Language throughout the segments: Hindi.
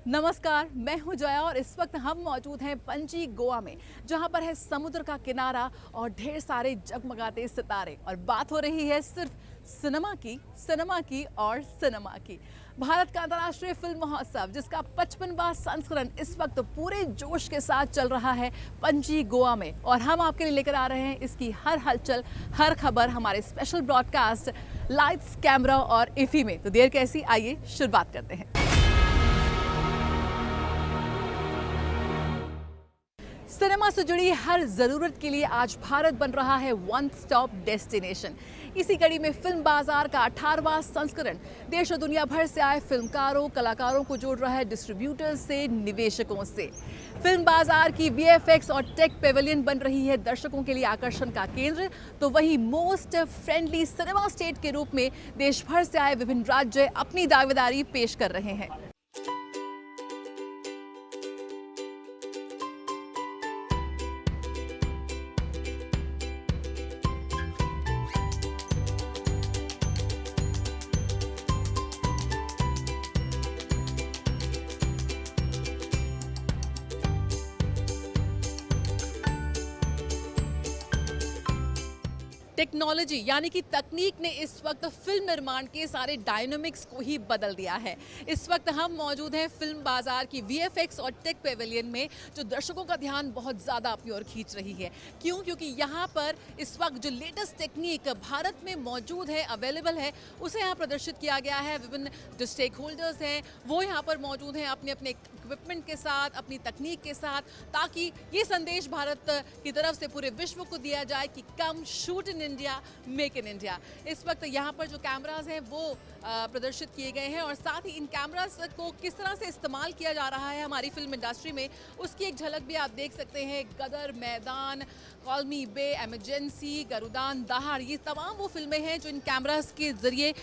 नमस्कार, मैं हूं जया और इस वक्त हम मौजूद हैं पणजी गोवा में, जहां पर है समुद्र का किनारा और ढेर सारे जगमगाते सितारे। और बात हो रही है सिर्फ सिनेमा की और सिनेमा की। भारत का अंतर्राष्ट्रीय फिल्म महोत्सव, जिसका 55वां संस्करण इस वक्त पूरे जोश के साथ चल रहा है पणजी गोवा में, और हम आपके लिए लेकर आ रहे हैं इसकी हर हलचल, हर खबर हमारे स्पेशल ब्रॉडकास्ट लाइट्स, कैमरा और इफी में। तो देर कैसी, आइए शुरुआत करते हैं। सिनेमा से जुड़ी हर जरूरत के लिए आज भारत बन रहा है वन स्टॉप डेस्टिनेशन। इसी कड़ी में फिल्म बाजार का 18वां संस्करण देश और दुनिया भर से आए फिल्मकारों, कलाकारों को जोड़ रहा है डिस्ट्रीब्यूटर्स से, निवेशकों से। फिल्म बाजार की वीएफएक्स और टेक पेवेलियन बन रही है दर्शकों के लिए आकर्षण का केंद्र, तो वही मोस्ट फ्रेंडली सिनेमा स्टेट के रूप में देश भर से आए विभिन्न राज्य अपनी दावेदारी पेश कर रहे हैं। टेक्नोलॉजी यानी कि तकनीक ने इस वक्त फिल्म निर्माण के सारे डायनामिक्स को ही बदल दिया है। इस वक्त हम मौजूद हैं फिल्म बाजार की वीएफएक्स और टेक पेवेलियन में, जो दर्शकों का ध्यान बहुत ज़्यादा अपनी ओर खींच रही है। क्यों? क्योंकि यहाँ पर इस वक्त जो लेटेस्ट टेक्निक भारत में मौजूद है, अवेलेबल है, उसे यहाँ प्रदर्शित किया गया है। विभिन्न जो स्टेक होल्डर्स हैं वो यहाँ पर मौजूद हैं अपने अपने इक्विपमेंट के साथ, अपनी तकनीक के साथ, ताकि ये संदेश भारत की तरफ से पूरे विश्व को दिया जाए कि come shoot in India, make in India. इस वक्त यहाँ पर जो कैमरास हैं वो प्रदर्शित किए गए हैं, और साथ ही इन कैमरास को किस तरह से इस्तेमाल किया जा रहा है हमारी फिल्म इंडस्ट्री में, उसकी एक झलक भी आप देख सकते हैं। गदर, मैदान, कॉल मी बे, एमरजेंसी, गरुदान, दहाड़, ये तमाम वो फिल्में हैं जो इन कैमरास के ज़रिए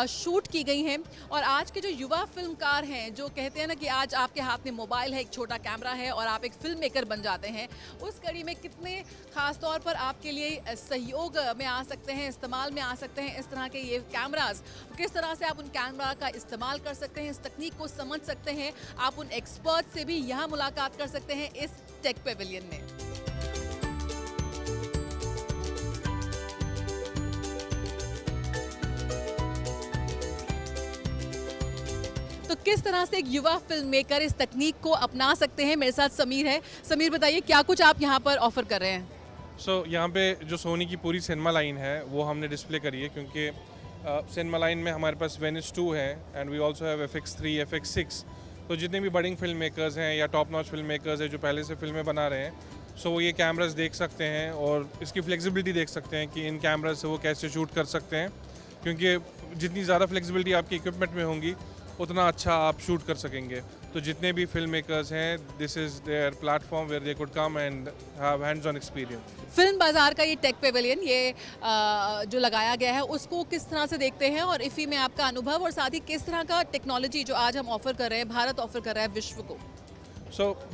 शूट की गई हैं। और आज के जो युवा फिल्मकार हैं, जो कहते हैं ना कि आज आपके हाथ में मोबाइल है, एक छोटा कैमरा है और आप एक फिल्म मेकर बन जाते हैं, उस कड़ी में कितने खास तौर पर आपके लिए सहयोग में आ सकते हैं, इस्तेमाल में आ सकते हैं इस तरह के ये कैमरास। किस तरह से आप उन कैमरा का इस्तेमाल कर सकते हैं, इस तकनीक को समझ सकते हैं, आप उन एक्सपर्ट से भी यहाँ मुलाकात कर सकते हैं इस टेक पेवेलियन में। तो किस तरह से एक युवा फिल्म मेकर इस तकनीक को अपना सकते हैं? मेरे साथ समीर है। समीर, बताइए क्या कुछ आप यहाँ पर ऑफर कर रहे हैं? यहाँ पे जो सोनी की पूरी सिनेमा लाइन है वो हमने डिस्प्ले करी है, क्योंकि सिनेमा लाइन में हमारे पास वेनिस 2 है and we also have FX3, FX6। तो जितने भी बडिंग फिल्म मेकर्स हैं या टॉप नॉच फिल्म मेकर्स हैं जो पहले से फिल्में बना रहे हैं, वो ये कैमरास देख सकते हैं और इसकी फ्लेक्सिबिलिटी देख सकते हैं कि इन कैमरा से वो कैसे शूट कर सकते हैं। क्योंकि जितनी ज़्यादा फ्लेक्सिबिलिटी आपकी इक्विपमेंट में होंगी, उतना अच्छा आप शूट कर सकेंगे। तो जितने भी फिल्म मेकर्स हैं, this is their platform where they could come and have hands on experience. Film बाजार का ये टेक पेवेलियन, ये जो लगाया गया है, उसको किस तरह से देखते हैं, और इफ़ी में आपका अनुभव, और साथ ही किस तरह का टेक्नोलॉजी जो आज हम ऑफर कर रहे हैं, भारत ऑफर कर रहा है विश्व को?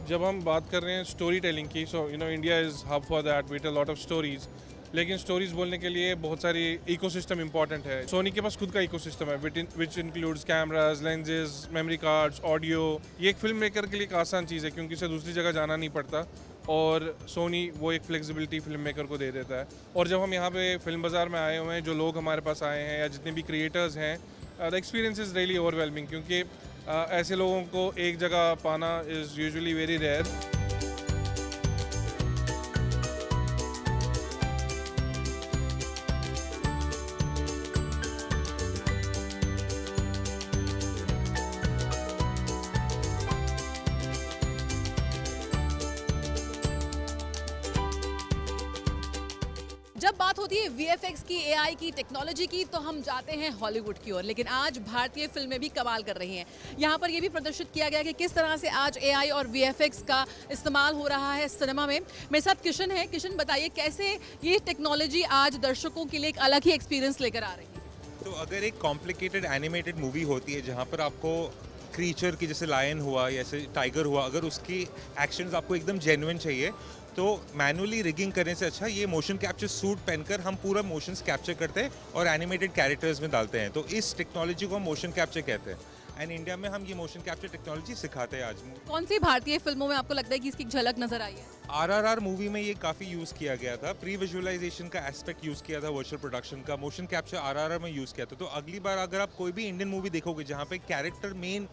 जब हम बात कर रहे हैं स्टोरी टेलिंग की, India is hub for that, we tell lot of stories. लेकिन स्टोरीज बोलने के लिए बहुत सारी इकोसिस्टम इंपॉर्टेंट है। सोनी के पास खुद का इकोसिस्टम है which includes cameras, lenses, memory cards, audio. ये एक फिल्म मेकर के लिए एक आसान चीज़ है, क्योंकि इसे दूसरी जगह जाना नहीं पड़ता, और सोनी वो एक फ्लेक्सिबिलिटी फिल्म मेकर को दे देता है। और जब हम यहाँ पे फिल्म बाज़ार में आए हुए हैं, जो लोग हमारे पास आए हैं या जितने भी क्रिएटर्स हैं, the experience is really overwhelming, क्योंकि ऐसे लोगों को एक जगह पाना इज़ यूजुअली वेरी रेयर। जब बात होती है वीएफएक्स की, एआई की, टेक्नोलॉजी की, तो हम जाते हैं हॉलीवुड की ओर। लेकिन आज भारतीय फिल्में भी कमाल कर रही हैं। यहाँ पर ये भी प्रदर्शित किया गया कि किस तरह से आज एआई और वीएफएक्स का इस्तेमाल हो रहा है सिनेमा में। मेरे साथ किशन है। किशन, बताइए कैसे ये टेक्नोलॉजी आज दर्शकों के लिए एक अलग ही एक्सपीरियंस लेकर आ रही है? तो अगर एक कॉम्प्लिकेटेड एनिमेटेड मूवी होती है जहाँ पर आपको क्रीचर की, जैसे लायन हुआ या जैसे टाइगर हुआ, अगर उसकी एक्शंस आपको एकदम जेन्युइन चाहिए, तो मैनुअली रिगिंग करने से अच्छा ये मोशन कैप्चर सूट पहनकर हम पूरा मोशंस कैप्चर करते हैं और एनिमेटेड कैरेक्टर्स में डालते हैं। तो इस टेक्नोलॉजी को हम मोशन कैप्चर कहते हैं। एंड इंडिया में हम ये मोशन कैप्चर टेक्नोलॉजी सिखाते हैं आज। कौन सी भारतीय फिल्मों में आपको लगता है कि इसकी झलक नजर आई है? RRR मूवी में ये काफ़ी यूज़ किया गया था, प्री विजुअलाइजेशन का एस्पेक्ट यूज़ किया था, वर्चुअल प्रोडक्शन का, मोशन कैप्चर RRR में यूज़ किया था। तो अगली बार अगर आप कोई भी इंडियन मूवी देखोगे जहाँ पे कैरेक्टर मेन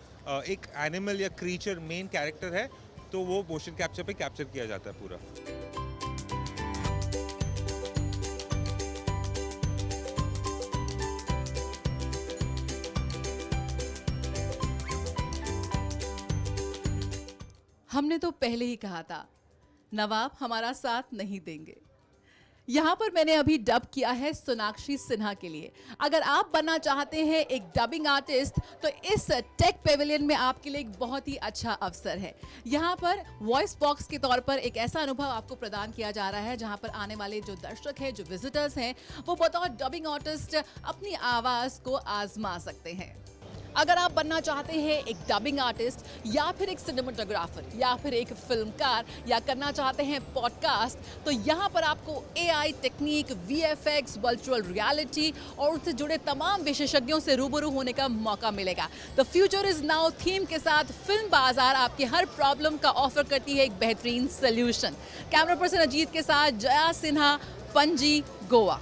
एक एनिमल या क्रीचर मेन कैरेक्टर है, तो वो मोशन कैप्चर पे कैप्चर किया जाता है पूरा। हमने तो पहले ही कहा था नवाब हमारा साथ नहीं देंगे। यहाँ पर मैंने अभी डब किया है सोनाक्षी सिन्हा के लिए। अगर आप बनना चाहते हैं एक डबिंग आर्टिस्ट तो इस टेक पेविलियन में आपके लिए एक बहुत ही अच्छा अवसर है। यहाँ पर वॉइस बॉक्स के तौर पर एक ऐसा अनुभव आपको प्रदान किया जा रहा है जहाँ पर आने वाले जो दर्शक हैं, जो विजिटर्स हैं, वो बतौर डबिंग आर्टिस्ट अपनी आवाज़ को आजमा सकते हैं। अगर आप बनना चाहते हैं एक डबिंग आर्टिस्ट या फिर एक सिनेमाटोग्राफर या फिर एक फिल्मकार या करना चाहते हैं पॉडकास्ट, तो यहाँ पर आपको AI technique, VFX, virtual reality और उससे जुड़े तमाम विशेषज्ञों से रूबरू होने का मौका मिलेगा। The future is now theme के साथ फिल्म बाजार आपकी हर प्रॉब्लम का ऑफर करती है एक बेहतरीन सोल्यूशन। कैमरा पर्सन अजीत के साथ Jaya Sinha, Panaji, Goa.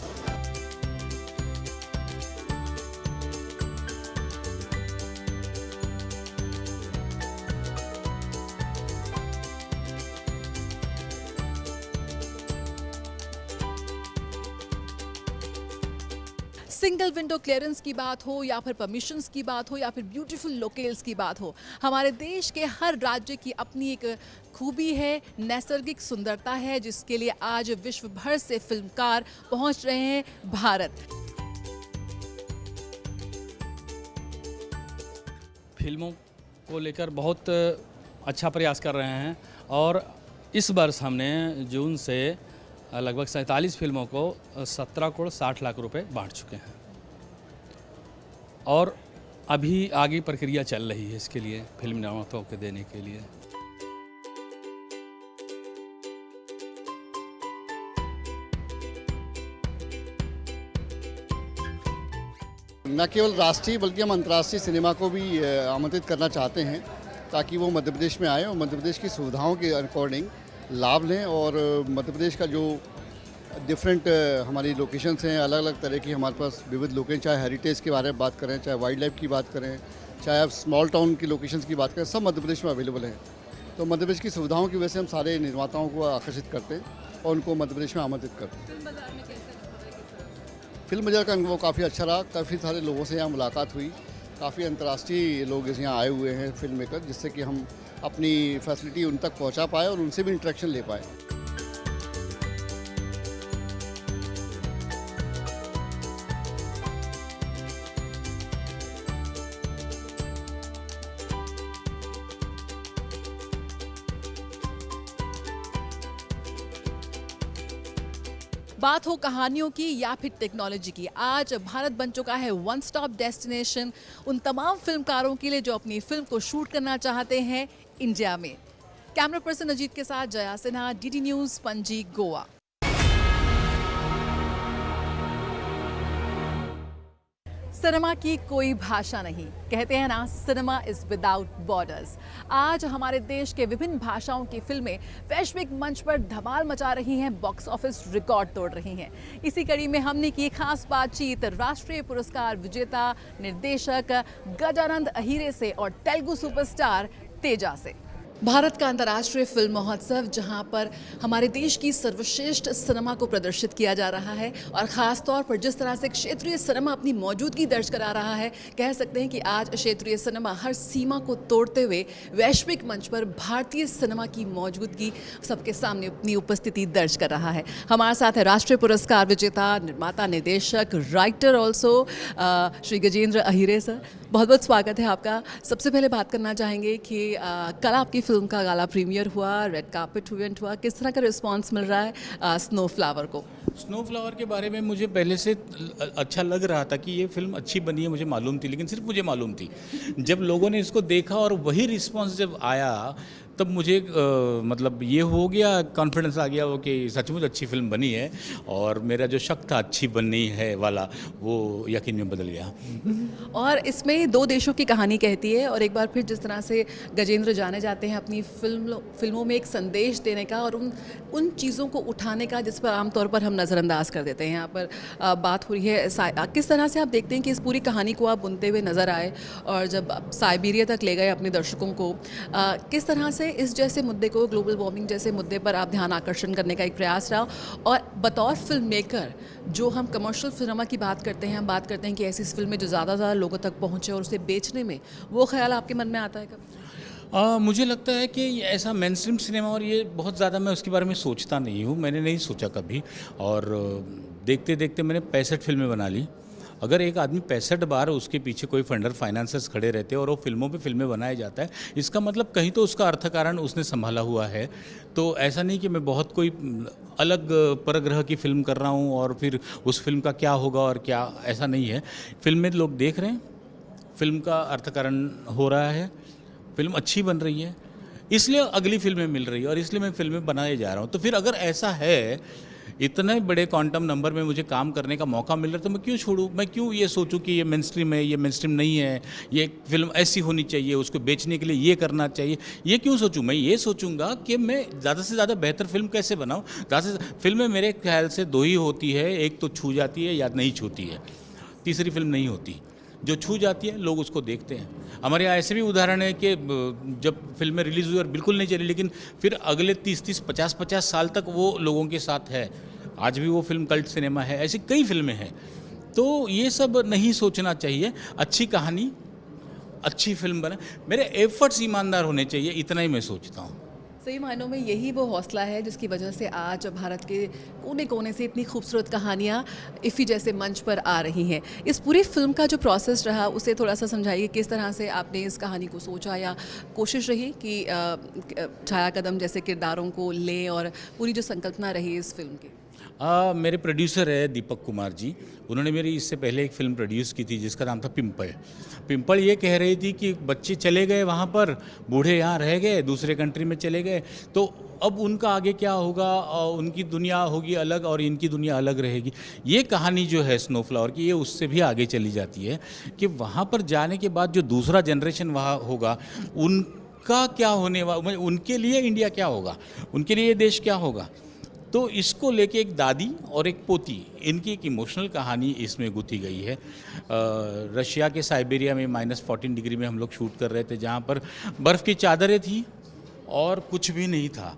Single window clearance की बात हो या फिर परमिशंस की बात हो या फिर ब्यूटीफुल लोकेल्स की बात हो, हमारे देश के हर राज्य की अपनी एक खूबी है, नैसर्गिक सुंदरता है, जिसके लिए आज विश्व भर से फिल्मकार पहुंच रहे हैं भारत। फिल्मों को लेकर बहुत अच्छा प्रयास कर रहे हैं और इस वर्ष हमने जून से लगभग 47 फिल्मों को 17 करोड़ 60 लाख रुपए बांट चुके हैं और अभी आगे प्रक्रिया चल रही है इसके लिए, फिल्म निर्माताओं को देने के लिए। न केवल राष्ट्रीय बल्कि हम अंतर्राष्ट्रीय सिनेमा को भी आमंत्रित करना चाहते हैं ताकि वो मध्य प्रदेश में आए और मध्य प्रदेश की सुविधाओं के अकॉर्डिंग लाभ लें। और मध्य प्रदेश का जो डिफरेंट हमारी लोकेशंस हैं, अलग अलग तरह की हमारे पास विविध लोकेशन, चाहे हेरिटेज के बारे में बात करें, चाहे वाइल्ड लाइफ की बात करें, चाहे आप स्मॉल टाउन की लोकेशंस की बात करें, सब मध्य प्रदेश में अवेलेबल हैं। तो मध्य प्रदेश की सुविधाओं की वजह से हम सारे निर्माताओं को आकर्षित करते हैं और उनको मध्य प्रदेश में आमंत्रित करते हैं। फिल्म बाजार का अनुभव काफ़ी अच्छा रहा। काफ़ी सारे लोगों से यहाँ मुलाकात हुई, काफ़ी अंतर्राष्ट्रीय लोग यहाँ आए हुए हैं फिल्म मेकर, जिससे कि हम अपनी फैसिलिटी उन तक पहुँचा पाए और उनसे भी इंटरेक्शन ले पाए। बात हो कहानियों की या फिर टेक्नोलॉजी की, आज भारत बन चुका है वन स्टॉप डेस्टिनेशन उन तमाम फिल्मकारों के लिए जो अपनी फिल्म को शूट करना चाहते हैं इंडिया में। कैमरा पर्सन अजीत के साथ Jaya Sinha, DD news, Panaji, Goa. Cinema की कोई भाषा नहीं, कहते हैं ना, सिनेमा इज विदाउट बॉर्डर्स। आज हमारे देश के विभिन्न भाषाओं की फिल्में वैश्विक मंच पर धमाल मचा रही हैं, बॉक्स ऑफिस रिकॉर्ड तोड़ रही हैं। इसी कड़ी में हमने की खास बातचीत राष्ट्रीय पुरस्कार विजेता निर्देशक गजानंद अहिरे से और तेलुगु सुपरस्टार तेजा से। भारत का अंतर्राष्ट्रीय फिल्म महोत्सव, जहां पर हमारे देश की सर्वश्रेष्ठ सिनेमा को प्रदर्शित किया जा रहा है और ख़ास तौर पर जिस तरह से क्षेत्रीय सिनेमा अपनी मौजूदगी दर्ज करा रहा है, कह सकते हैं कि आज क्षेत्रीय सिनेमा हर सीमा को तोड़ते हुए वैश्विक मंच पर भारतीय सिनेमा की मौजूदगी सबके सामने अपनी उपस्थिति दर्ज कर रहा है। हमारे साथ है राष्ट्रीय पुरस्कार विजेता, निर्माता, निर्देशक, writer also Shri Gajendra Ahire sir. बहुत बहुत स्वागत है आपका। सबसे पहले बात करना चाहेंगे कि कल आपकी फिल्म का गाला प्रीमियर हुआ, रेड कार्पेट इवेंट हुआ, किस तरह का रिस्पांस मिल रहा है स्नो फ्लावर को? स्नो फ्लावर के बारे में मुझे पहले से अच्छा लग रहा था कि ये फिल्म अच्छी बनी है, मुझे मालूम थी, लेकिन सिर्फ मुझे मालूम थी। जब लोगों ने इसको देखा और वही रिस्पांस जब आया तब मुझे मतलब ये हो गया, कॉन्फिडेंस आ गया वो कि सचमुच अच्छी फिल्म बनी है, और मेरा जो शक था अच्छी बननी है वाला वो यकीन में बदल गया। और इसमें दो देशों की कहानी कहती है, और एक बार फिर जिस तरह से गजेंद्र जाने जाते हैं अपनी फिल्मों में एक संदेश देने का और उन चीज़ों को उठाने का जिस पर आमतौर पर हम नज़रअंदाज कर देते हैं। यहाँ पर बात हो रही है किस तरह से आप देखते हैं कि इस पूरी कहानी को आप बुनते हुए नज़र आए, और जब आप साइबेरिया तक ले गए अपने दर्शकों को, किस तरह से इस जैसे मुद्दे को, ग्लोबल वार्मिंग जैसे मुद्दे पर आप ध्यान आकर्षण करने का एक प्रयास रहा, और बतौर फिल्म मेकर जो हम कमर्शियल सिनेमा की बात करते हैं, हम बात करते हैं कि ऐसी फिल्में जो ज़्यादा लोगों तक पहुँचे और उसे बेचने में, वो ख्याल आपके मन में आता है कभी? मुझे लगता है कि ये ऐसा मेन स्ट्रीम सिनेमा, और ये बहुत ज़्यादा मैं उसके बारे में सोचता नहीं हूँ, मैंने नहीं सोचा कभी, और देखते देखते मैंने 65 फिल्में बना ली। अगर एक आदमी 65 बार उसके पीछे कोई फंडर फाइनेंसर्स खड़े रहते हैं और वो फिल्मों पे फिल्में बनाया जाता है, इसका मतलब कहीं तो उसका अर्थ कारण उसने संभाला हुआ है। तो ऐसा नहीं कि मैं बहुत कोई अलग परग्रह की फिल्म कर रहा हूँ और फिर उस फिल्म का क्या होगा और क्या, ऐसा नहीं है। फिल्म में लोग देख रहे हैं, फिल्म का अर्थ कारण हो रहा है, फिल्म अच्छी बन रही है, इसलिए अगली फिल्में मिल रही है और इसलिए मैं फिल्में बनाए जा रहा हूँ। तो फिर अगर ऐसा है, इतने बड़े क्वांटम नंबर में मुझे काम करने का मौका मिल रहा है, तो मैं क्यों छोड़ूं? मैं क्यों ये सोचूं कि ये मेन स्ट्रीम है, ये मेन स्ट्रीम नहीं है, ये फिल्म ऐसी होनी चाहिए, उसको बेचने के लिए ये करना चाहिए, ये क्यों सोचूं? मैं ये सोचूंगा कि मैं ज़्यादा से ज़्यादा बेहतर फिल्म कैसे बनाऊं। ज़्यादा से फिल्में मेरे ख्याल से दो ही होती है, एक तो छू जाती है या नहीं छूती है, तीसरी फिल्म नहीं होती। जो छू जाती है लोग उसको देखते हैं। हमारे यहाँ ऐसे भी उदाहरण है कि जब फिल्में रिलीज़ हुई और बिल्कुल नहीं चली, लेकिन फिर अगले 30-30, 50-50 साल तक वो लोगों के साथ है, आज भी वो फिल्म कल्ट सिनेमा है। ऐसी कई फिल्में हैं। तो ये सब नहीं सोचना चाहिए। अच्छी कहानी, अच्छी फिल्म बने, मेरे एफर्ट्स ईमानदार होने चाहिए, इतना ही मैं सोचता हूँ। सही मायनों में यही वो हौसला है जिसकी वजह से आज भारत के कोने कोने से इतनी खूबसूरत कहानियाँ इफ़ी जैसे मंच पर आ रही हैं। इस पूरी फिल्म का जो प्रोसेस रहा उसे थोड़ा सा समझाइए, किस तरह से आपने इस कहानी को सोचा या कोशिश रही कि छाया कदम जैसे किरदारों को लें, और पूरी जो संकल्पना रही इस फिल्म की? मेरे प्रोड्यूसर है दीपक कुमार जी, उन्होंने मेरी इससे पहले एक फ़िल्म प्रोड्यूस की थी जिसका नाम था पिंपल। पिंपल ये कह रही थी कि बच्चे चले गए वहाँ पर, बूढ़े यहाँ रह गए, दूसरे कंट्री में चले गए, तो अब उनका आगे क्या होगा, उनकी दुनिया होगी अलग और इनकी दुनिया अलग रहेगी। ये कहानी जो है स्नोफ्लावर की, ये उससे भी आगे चली जाती है कि वहाँ पर जाने के बाद जो दूसरा जनरेशन वहाँ होगा, उनका क्या होने वाला, उनके लिए इंडिया क्या होगा, उनके लिए ये देश क्या होगा। तो इसको लेके एक दादी और एक पोती, इनकी एक इमोशनल कहानी इसमें गुथी गई है। रशिया के साइबेरिया में -14 डिग्री में हम लोग शूट कर रहे थे, जहाँ पर बर्फ़ की चादरें थी और कुछ भी नहीं था।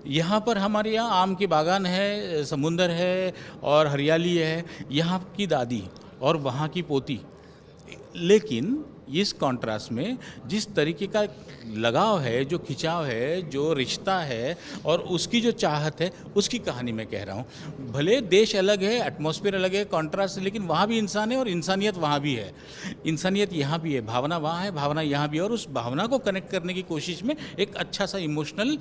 यहाँ पर हमारे यहाँ आम के बागान है, समुंदर है और हरियाली है। यहाँ की दादी और वहाँ की पोती, लेकिन इस कॉन्ट्रास्ट में जिस तरीके का लगाव है, जो खिंचाव है, जो रिश्ता है और उसकी जो चाहत है, उसकी कहानी मैं कह रहा हूँ। भले देश अलग है, एटमॉस्फेयर अलग है, कॉन्ट्रास्ट, लेकिन वहाँ भी इंसान है और इंसानियत वहाँ भी है, इंसानियत यहाँ भी है, भावना वहाँ है, भावना यहाँ भी है, और उस भावना को कनेक्ट करने की कोशिश में एक अच्छा सा इमोशनल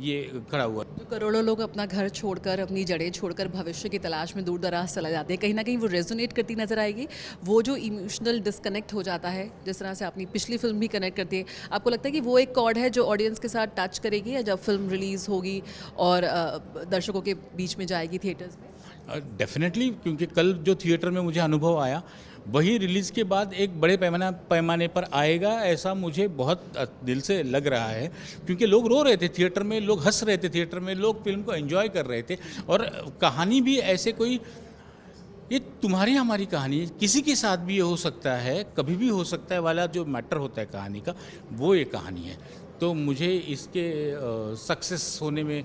ये खड़ा हुआ। जो करोड़ों लोग अपना घर छोड़कर, अपनी जड़ें छोड़कर भविष्य की तलाश में दूर दराज चला जाते हैं, कहीं ना कहीं वो रेजोनेट करती नजर आएगी। वो जो इमोशनल डिस्कनेक्ट हो जाता है, जिस तरह से अपनी पिछली फिल्म भी कनेक्ट करती है, आपको लगता है कि वो एक कॉर्ड है जो ऑडियंस के साथ टच करेगी, या जब फिल्म रिलीज़ होगी और दर्शकों के बीच में जाएगी थिएटर्स में? डेफिनेटली, क्योंकि कल जो थिएटर में मुझे अनुभव आया, वही रिलीज़ के बाद एक बड़े पैमाने पर आएगा, ऐसा मुझे बहुत दिल से लग रहा है। क्योंकि लोग रो रहे थे थिएटर में, लोग हंस रहे थे थिएटर में, लोग फिल्म को एंजॉय कर रहे थे, और कहानी भी ऐसे कोई, ये तुम्हारी हमारी कहानी है, किसी के साथ भी ये हो सकता है, कभी भी हो सकता है वाला जो मैटर होता है कहानी का, वो ये कहानी है। तो मुझे इसके सक्सेस होने में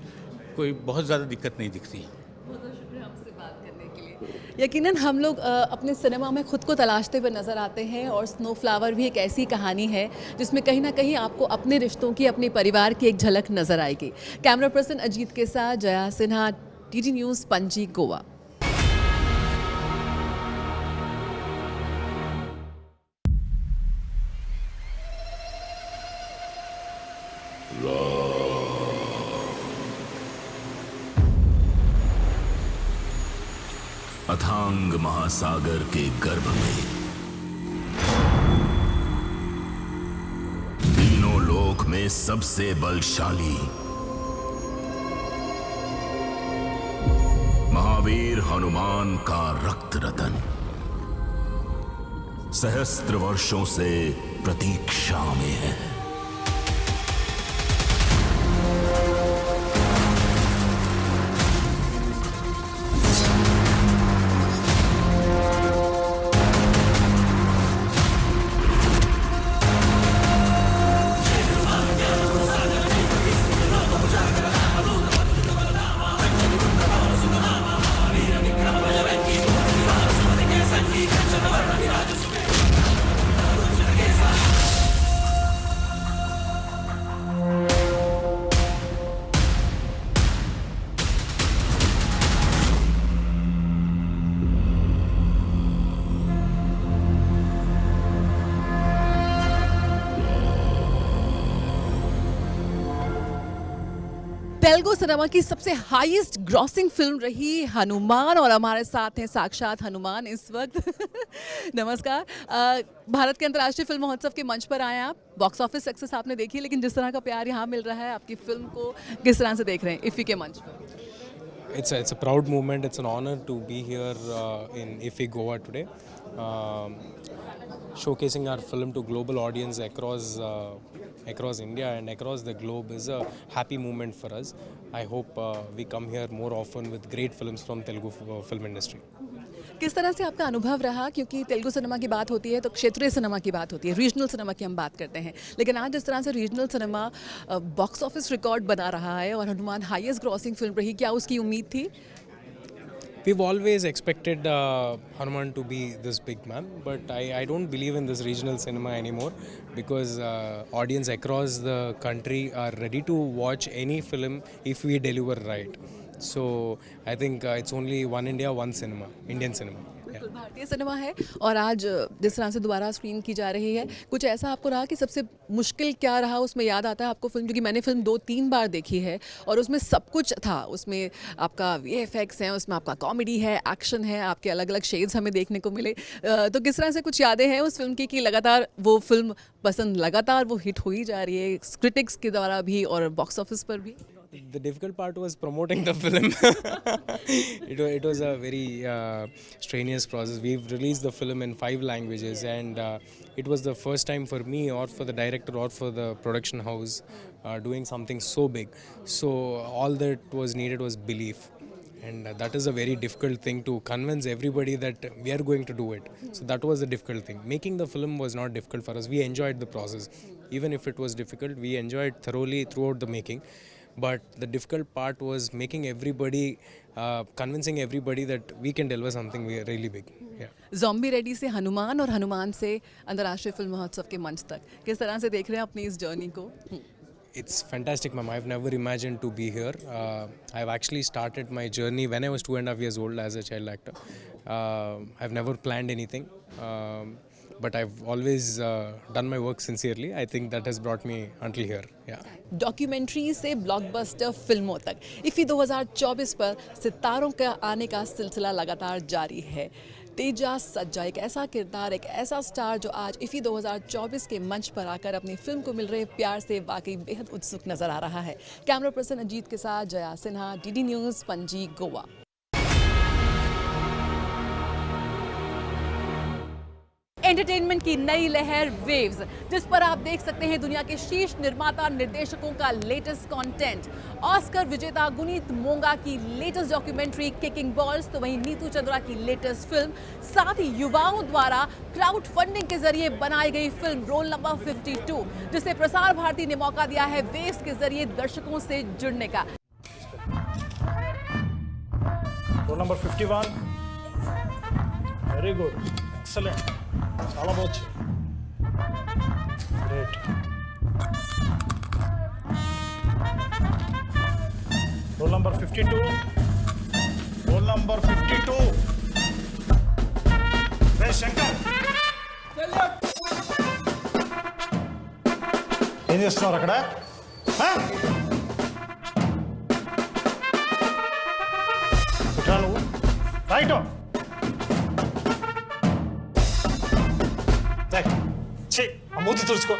कोई बहुत ज़्यादा दिक्कत नहीं दिखती है। बहुत बहुत शुक्रिया हमसे बात करने के लिए। यकीनन हम लोग अपने सिनेमा में खुद को तलाशते हुए नज़र आते हैं, और स्नोफ्लावर भी एक ऐसी कहानी है जिसमें कहीं ना कहीं आपको अपने रिश्तों की, अपने परिवार की एक झलक नज़र आएगी। कैमरा पर्सन अजीत के साथ जया सिन्हा, TT न्यूज़, पणजी, गोवा। अथांग महासागर के गर्भ में तीनों लोक में सबसे बलशाली महावीर हनुमान का रक्त रतन सहस्त्र वर्षों से प्रतीक्षा में है। तेलुगु सिनेमा की सबसे हाईएस्ट ग्रॉसिंग फिल्म रही हनुमान और हमारे साथ हैं साक्षात हनुमान इस वक्त। नमस्कार। भारत के अंतर्राष्ट्रीय फिल्म महोत्सव के मंच पर आए हैं आप। बॉक्स ऑफिस सक्सेस आपने देखी, लेकिन जिस तरह का प्यार यहाँ मिल रहा है आपकी फिल्म को किस तरह से देख रहे हैं इफ़ी के मंच पर? It's a proud moment. It's an honor to be here in IFFI Goa today, showcasing our film to global audience across India and across the globe is a happy moment for us. I hope we come here more often with great films from Telugu film industry. किस तरह से आपका अनुभव रहा, क्योंकि तेलुगु सिनेमा की बात होती है तो क्षेत्रीय सिनेमा की बात होती है, रीजनल सिनेमा की हम बात करते हैं, लेकिन आज जिस तरह से regional cinema box office record बना रहा है और हनुमान हाईएस्ट ग्रॉसिंग फिल्म रही, क्या उसकी उम्मीद थी? We've always expected Hanuman to be this big man, but I don't believe in this regional cinema anymore because audience across the country are ready to watch any film if we deliver right. So I think it's only one India, one cinema, Indian cinema. बिल्कुल भारतीय सिनेमा है और आज जिस तरह से दोबारा स्क्रीन की जा रही है, कुछ ऐसा आपको रहा कि सबसे मुश्किल क्या रहा उसमें? याद आता है आपको फिल्म, क्योंकि मैंने फिल्म 2-3 बार देखी है और उसमें सब कुछ था। उसमें आपका VFX है, उसमें आपका कॉमेडी है, एक्शन है, आपके अलग अलग शेड्स हमें देखने को मिले। तो किस तरह से कुछ यादें हैं उस फिल्म की कि लगातार वो फिल्म पसंद, लगातार वो हिट हो ही जा रही है क्रिटिक्स के द्वारा भी और बॉक्स ऑफिस पर भी? The difficult part was promoting the film. It was a very strenuous process. We've released the film in 5 languages and it was the first time for me or for the director or for the production house doing something so big. So all that was needed was belief. And that is a very difficult thing to convince everybody that we are going to do it. So that was the difficult thing. Making the film was not difficult for us. We enjoyed the process. Even if it was difficult, we enjoyed thoroughly throughout the making. But the difficult part was making everybody, convincing everybody that we can deliver something really big. Yeah. Zombie ready से हनुमान और हनुमान से अंतर्राष्ट्रीय फिल्म महोत्सव के मंच तक, किस तरह से देख रहे हैं अपनी इस जर्नी को? It's fantastic, ma'am. I've never imagined to be here. I've actually started my journey when I was 2.5 years old as a child actor. I've never planned anything. But I've always done my work sincerely. I think that has brought me until here. Yeah. Documentary से ब्लॉकबस्टर फिल्मों तक इफ़ी 2024 पर सितारों का आने का सिलसिला लगातार जारी है। तेजा सज्जा एक ऐसा किरदार, एक ऐसा स्टार जो आज इफ़ी 2024 के मंच पर आकर अपनी फिल्म को मिल रहे प्यार से वाकई बेहद उत्सुक नजर आ रहा है। कैमरा पर्सन अजीत के साथ Jaya Sinha, DD news, Panaji, Goa. Entertainment की नई लहर वेव्स, जिस पर आप देख सकते हैं दुनिया के शीर्ष निर्माता निर्देशकों का लेटेस्ट कंटेंट। ऑस्कर विजेता गुनीत मोंगा की लेटेस्ट डॉक्यूमेंट्री किकिंग बॉल्स, तो वहीं नीतू चंद्रा की लेटेस्ट फिल्म, साथ ही युवाओं द्वारा क्राउड फंडिंग के जरिए बनाई गई फिल्म रोल नंबर 52, जिसे प्रसार भारती ने मौका दिया है वेव्स के जरिए दर्शकों से जुड़ने का। Roll number 51, very good, excellent, చాలా బాగుంది, great. Roll number 52, roll number 52, రే శంకర్ ఏం చేస్తున్నారు అక్కడ? ఇట్లా నువ్వు రైట్ ఛీ, ఆ మూతి తుడుచుకో,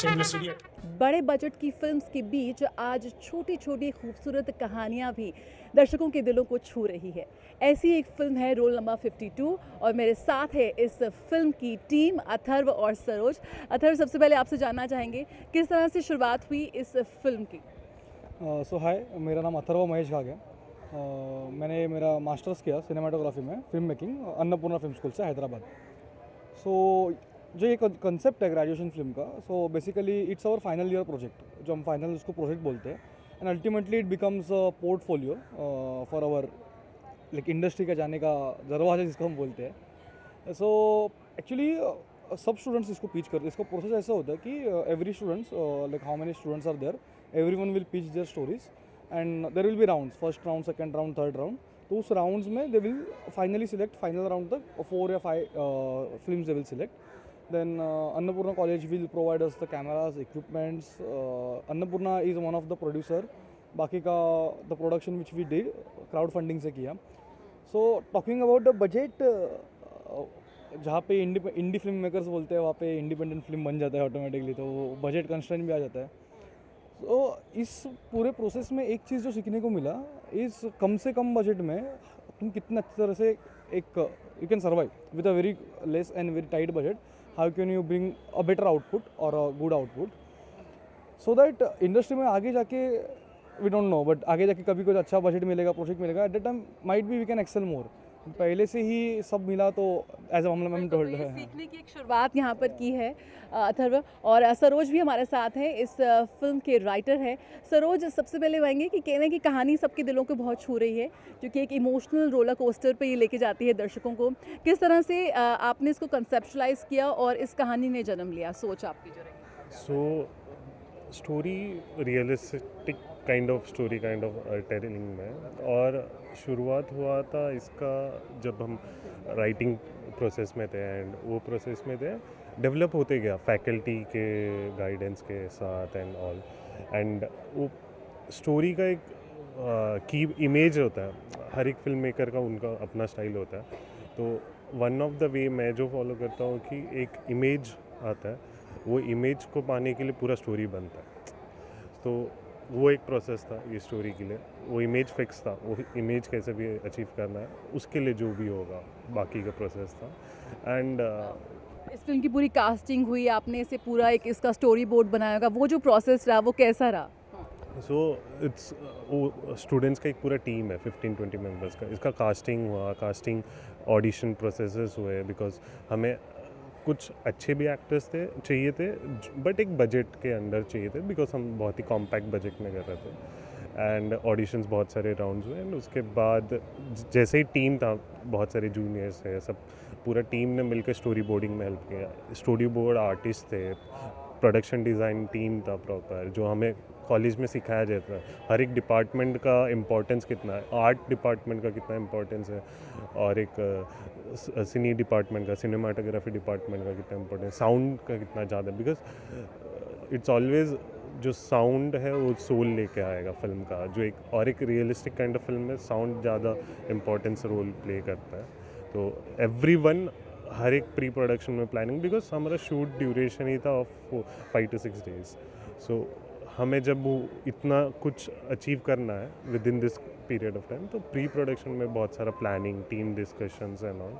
shameless idiot. बड़े बजट की फिल्म्स के बीच आज छोटी छोटी खूबसूरत कहानियां भी दर्शकों के दिलों को छू रही है। ऐसी एक फिल्म है रोल नंबर 52 और मेरे साथ है इस फिल्म की टीम अथर्व और सरोज। अथर्व, सबसे पहले आपसे जानना चाहेंगे किस तरह से शुरुआत हुई इस फिल्म की? सो हाय, मेरा नाम अथर्व महेश घाग है। मैंने मेरा मास्टर्स किया सिनेमाटोग्राफी में film making Annapurna film school से हैदराबाद। सो जो ये कंसेप्ट है ग्रेजुएशन फिल्म का, so basically it's our final year project, जो हम फाइनल उसको प्रोजेक्ट बोलते हैं, and ultimately it becomes a portfolio for our like industry का जाने का दरवाजा जिसको हम बोलते हैं। सो एक्चुअली सब स्टूडेंट्स इसको पिच करते हैं। इसका प्रोसेस ऐसा होता है कि every students like how many students are there, everyone will pitch their stories and there will be rounds, first round, second round, third round. तो उस राउंड्स में they will finally select, final round तक 4 या 5 films they will select. Then Annapurna College will provide us the cameras, equipments. Annapurna is one of the producer. बाकी का the production which we did crowdfunding से किया. So talking about the budget, जहाँ पे इंडी फिल्म मेकर्स बोलते हैं वहाँ पे इंडिपेंडेंट फिल्म बन जाता है ऑटोमेटिकली, तो बजट कंस्ट्रेंट भी आ जाता है। तो इस पूरे प्रोसेस में एक चीज़ जो सीखने को मिला, इस कम से कम बजट में तुम कितना अच्छी तरह से एक you can survive with a very less and very tight budget. How can you bring a better output or a good output, so that industry में आगे जाके वी डोंट नो, बट आगे जाके कभी कुछ अच्छा बजट मिलेगा, प्रोजेक्ट मिलेगा, at that time might be we can excel more. पहले से ही सब मिला तो एज अ मैम टोल्ड है। सीखने की एक शुरुआत यहाँ पर की है अथर्व। और सरोज भी हमारे साथ हैं, इस फिल्म के राइटर हैं। सरोज, सबसे पहले कहेंगे कि कहने की कहानी सबके दिलों को बहुत छू रही है, क्योंकि एक इमोशनल रोलर कोस्टर पे ये लेके जाती है दर्शकों को। किस तरह से आपने इसको कंसेप्चुलाइज किया और इस कहानी ने जन्म लिया, सोच आपकी जो रही? So story realistic kind of story kind of telling में, और शुरुआत हुआ था इसका जब हम राइटिंग प्रोसेस में थे, एंड वो प्रोसेस में थे डेवलप होते गया फैकल्टी के गाइडेंस के साथ एंड ऑल, एंड वो स्टोरी का एक की इमेज होता है। हर एक फिल्म मेकर का उनका अपना स्टाइल होता है, तो वन ऑफ द वे मैं जो फॉलो करता हूँ कि एक इमेज आता है, वो इमेज को पाने के लिए पूरा स्टोरी बनता है। तो वो एक प्रोसेस था ये स्टोरी के लिए, वो इमेज फिक्स था, वो इमेज कैसे भी अचीव करना है उसके लिए जो भी होगा बाकी का प्रोसेस था। एंड इस फिल्म की पूरी कास्टिंग हुई, आपने इसे पूरा एक इसका स्टोरी बोर्ड बनाया होगा, वो जो प्रोसेस रहा वो कैसा रहा? सो इट्स वो स्टूडेंट्स का एक पूरा टीम है 15-20 मेंबर्स का। इसका कास्टिंग हुआ, कास्टिंग ऑडिशन प्रोसेसेस हुए, बिकॉज हमें कुछ अच्छे भी एक्टर्स चाहिए थे, बट एक बजट के अंडर चाहिए थे, बिकॉज हम बहुत ही कॉम्पैक्ट बजट में कर रहे थे। एंड ऑडिशंस बहुत सारे राउंड्स हुए, एंड उसके बाद जैसे ही टीम था, बहुत सारे जूनियर्स है, सब पूरा टीम ने मिलकर स्टोरी बोर्डिंग में हेल्प किया। स्टोरी बोर्ड आर्टिस्ट थे, प्रोडक्शन डिज़ाइन टीम था प्रॉपर, जो हमें कॉलेज में सिखाया जाता है हर एक डिपार्टमेंट का इम्पोर्टेंस कितना है, आर्ट डिपार्टमेंट का कितना इम्पोर्टेंस है, और एक सिनी डिपार्टमेंट का, सिनेमाटोग्राफी डिपार्टमेंट का कितना इम्पोर्टेंस, साउंड का कितना ज़्यादा, बिकॉज इट्स ऑलवेज जो साउंड है वो सोल लेके आएगा फिल्म का। जो एक रियलिस्टिक काइंड ऑफ फिल्म में साउंड ज़्यादा इम्पोर्टेंस रोल प्ले करता है। तो एवरीवन हर एक प्री प्रोडक्शन में प्लानिंग, बिकॉज हमारा शूट ड्यूरेशन ही था ऑफ 5 to 6 days। सो हमें जब वो इतना कुछ अचीव करना है within this period of time, तो प्री प्रोडक्शन में बहुत सारा planning, team discussions and all,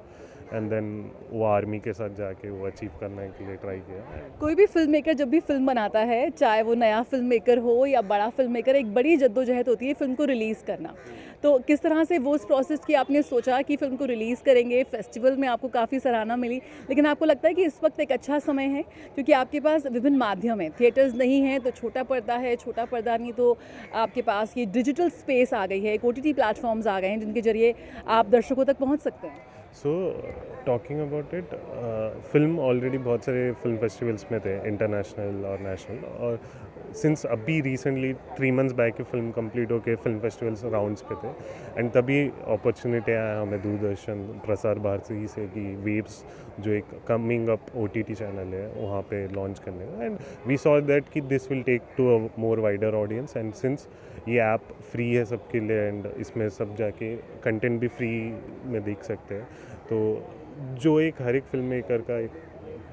and then वो आर्मी के साथ जाके वो अचीव करने के लिए ट्राई किया। कोई भी फिल्म मेकर जब भी फिल्म बनाता है, चाहे वो नया फिल्म मेकर हो या बड़ा फिल्म मेकर, एक बड़ी जद्दोजहद होती है फिल्म को रिलीज़ करना। तो किस तरह से वो उस प्रोसेस की आपने सोचा कि फ़िल्म को रिलीज़ करेंगे? फेस्टिवल में आपको काफ़ी सराहना मिली, लेकिन आपको लगता है कि इस वक्त एक अच्छा समय है क्योंकि आपके पास विभिन्न माध्यम हैं, थिएटर्स नहीं हैं तो छोटा पर्दा है, छोटा पर्दा नहीं तो आपके पास ये डिजिटल स्पेस आ गई है, एक OTT प्लेटफॉर्म्स आ गए हैं जिनके ज़रिए आप दर्शकों तक पहुँच सकते हैं। So talking about it, film already बहुत सारे फिल्म फेस्टिवल्स में थे, इंटरनेशनल और नेशनल, और सिंस अभी रिसेंटली 3 months बैक की फिल्म कंप्लीट होके फिल्म फेस्टिवल्स राउंड्स पे थे, एंड तभी अपॉर्चुनिटी आया हमें दूरदर्शन प्रसार भारती से कि वेव्स जो एक कमिंग अप OTT चैनल है वहाँ पे लॉन्च करने का, एंड वी सॉ दैट कि this will take to a more wider audience, and since ये ऐप फ्री है सबके लिए एंड इसमें सब जाके कंटेंट भी फ्री में देख सकते हैं, तो जो एक हर एक फिल्म मेकर का एक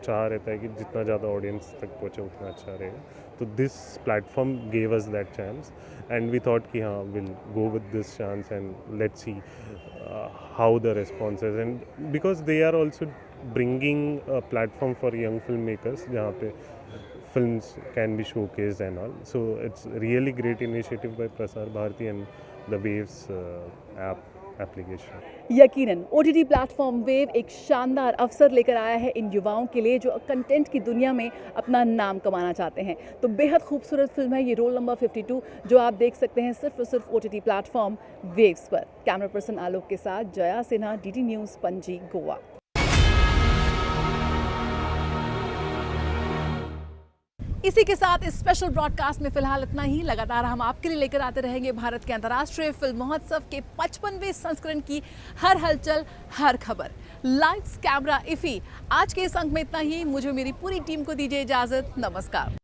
चाह रहता है कि जितना ज़्यादा ऑडियंस तक पहुँचे उतना अच्छा रहेगा. तो this platform gave us that chance and we thought कि हाँ will go with this chance and let's see how the response is. And because they are also bringing a platform for young film makers जहाँ पे films can be showcased and all. So it's really great initiative by Prasar Bharati and the Waves application. यकीनन OTT प्लेटफॉर्म वेव एक शानदार अवसर लेकर आया है इन युवाओं के लिए जो कंटेंट की दुनिया में अपना नाम कमाना चाहते हैं. तो बेहद खूबसूरत फिल्म है ये रोल नंबर 52 जो आप देख सकते हैं सिर्फ और सिर्फ OTT प्लेटफॉर्म वेव्स पर. कैमरा पर्सन आलोक के साथ जया सिन्हा, DD न्यूज़, पणजी, गोवा. इसी के साथ इस स्पेशल ब्रॉडकास्ट में फिलहाल इतना ही. लगातार हम आपके लिए लेकर आते रहेंगे भारत के अंतर्राष्ट्रीय फिल्म महोत्सव के 55वें संस्करण की हर हलचल, हर खबर. Lights camera IFFI. आज के इस अंक में इतना ही. मुझे मेरी पूरी टीम को दीजिए इजाजत. नमस्कार.